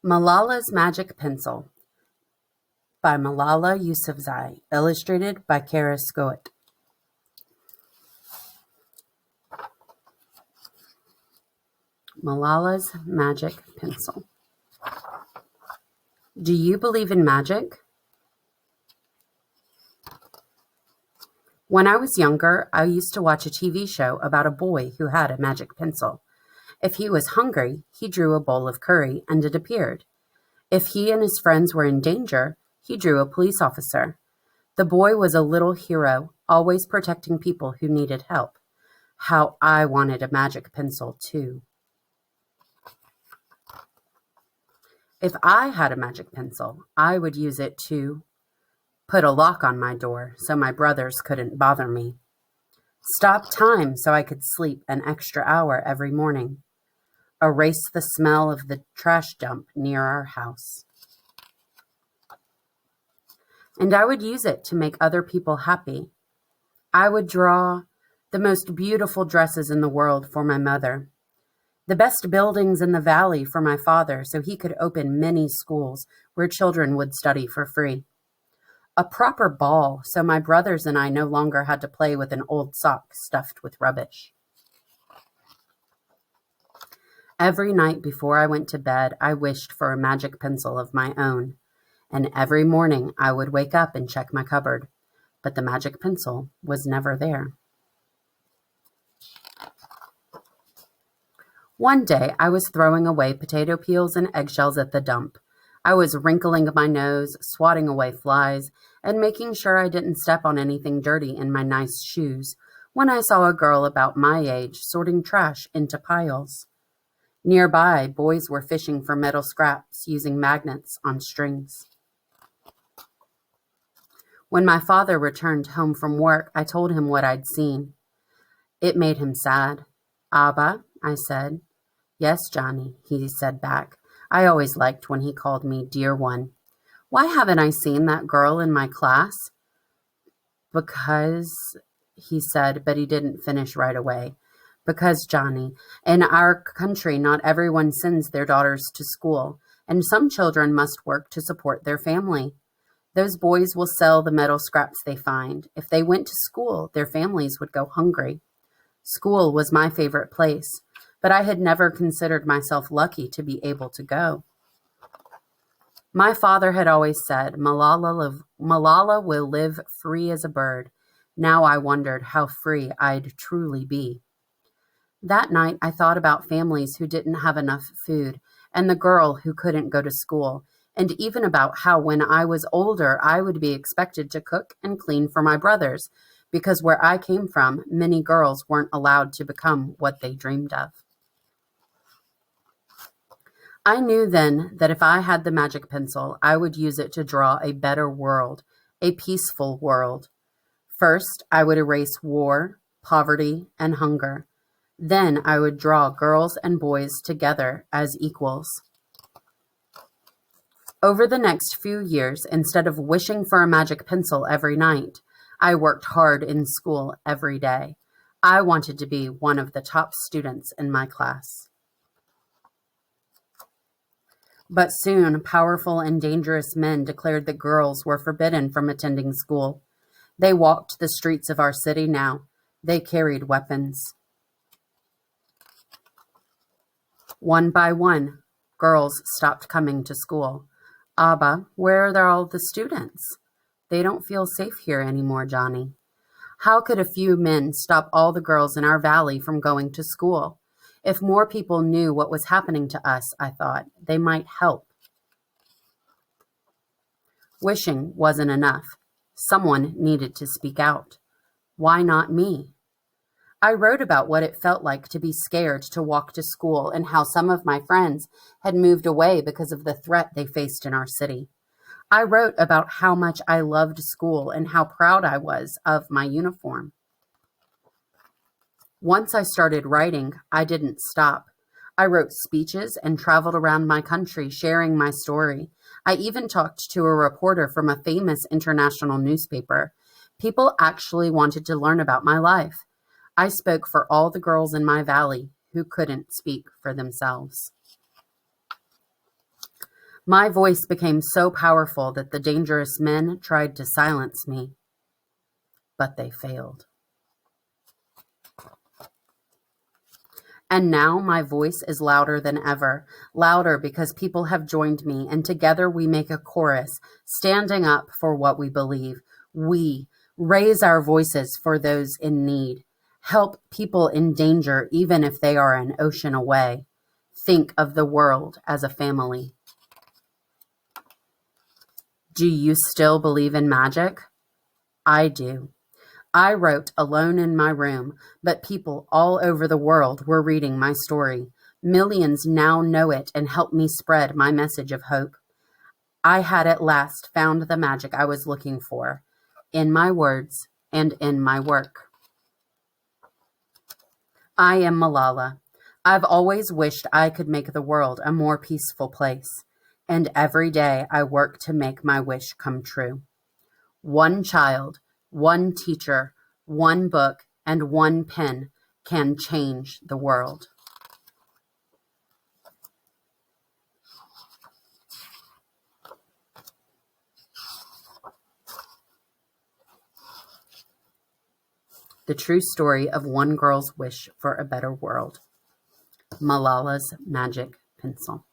Malala's Magic Pencil by Malala Yousafzai, illustrated by Kara Scott. Malala's Magic Pencil. Do you believe in magic? When I was younger, I used to watch a TV show about a boy who had a magic pencil. If he was hungry, he drew a bowl of curry and it appeared. If he and his friends were in danger, he drew a police officer. The boy was a little hero, always protecting people who needed help. How I wanted a magic pencil, too. If I had a magic pencil, I would use it to put a lock on my door so my brothers couldn't bother me. Stop time so I could sleep an extra hour every morning. Erase the smell of the trash dump near our house. And I would use it to make other people happy. I would draw the most beautiful dresses in the world for my mother, the best buildings in the valley for my father so he could open many schools where children would study for free, a proper ball so my brothers and I no longer had to play with an old sock stuffed with rubbish. Every night before I went to bed, I wished for a magic pencil of my own, and every morning I would wake up and check my cupboard, but the magic pencil was never there. One day, I was throwing away potato peels and eggshells at the dump. I was wrinkling my nose, swatting away flies, and making sure I didn't step on anything dirty in my nice shoes when I saw a girl about my age sorting trash into piles. Nearby, boys were fishing for metal scraps using magnets on strings. When my father returned home from work, I told him what I'd seen. It made him sad. "Abba," I said. "Yes, Johnny," he said back. I always liked when he called me dear one. "Why haven't I seen that girl in my class?" "Because," he said, but he didn't finish right away. "Because, Johnny, in our country, not everyone sends their daughters to school, and some children must work to support their family. Those boys will sell the metal scraps they find. If they went to school, their families would go hungry. School was my favorite place, but I had never considered myself lucky to be able to go. My father had always said, Malala will live free as a bird. Now I wondered how free I'd truly be. That night, I thought about families who didn't have enough food and the girl who couldn't go to school, and even about how when I was older, I would be expected to cook and clean for my brothers, because where I came from, many girls weren't allowed to become what they dreamed of. I knew then that if I had the magic pencil, I would use it to draw a better world, a peaceful world. First, I would erase war, poverty, and hunger. Then I would draw girls and boys together as equals. Over the next few years, instead of wishing for a magic pencil every night, I worked hard in school every day. I wanted to be one of the top students in my class. But soon, powerful and dangerous men declared that girls were forbidden from attending school. They walked the streets of our city now. They carried weapons. One by one, girls stopped coming to school. "Abba, where are all the students?" "They don't feel safe here anymore, Johnny." How could a few men stop all the girls in our valley from going to school? If more people knew what was happening to us, I thought, they might help. Wishing wasn't enough. Someone needed to speak out. Why not me? I wrote about what it felt like to be scared to walk to school and how some of my friends had moved away because of the threat they faced in our city. I wrote about how much I loved school and how proud I was of my uniform. Once I started writing, I didn't stop. I wrote speeches and traveled around my country sharing my story. I even talked to a reporter from a famous international newspaper. People actually wanted to learn about my life. I spoke for all the girls in my valley who couldn't speak for themselves. My voice became so powerful that the dangerous men tried to silence me, but they failed. And now my voice is louder than ever, louder because people have joined me, and together we make a chorus, standing up for what we believe. We raise our voices for those in need, help people in danger even if they are an ocean away. Think of the world as a family. Do you still believe in magic? I do. I wrote alone in my room, but people all over the world were reading my story. Millions now know it and help me spread my message of hope. I had at last found the magic I was looking for, in my words and in my work. I am Malala. I've always wished I could make the world a more peaceful place, and every day I work to make my wish come true. One child, one teacher, one book, and one pen can change the world. The true story of one girl's wish for a better world. Malala's magic pencil.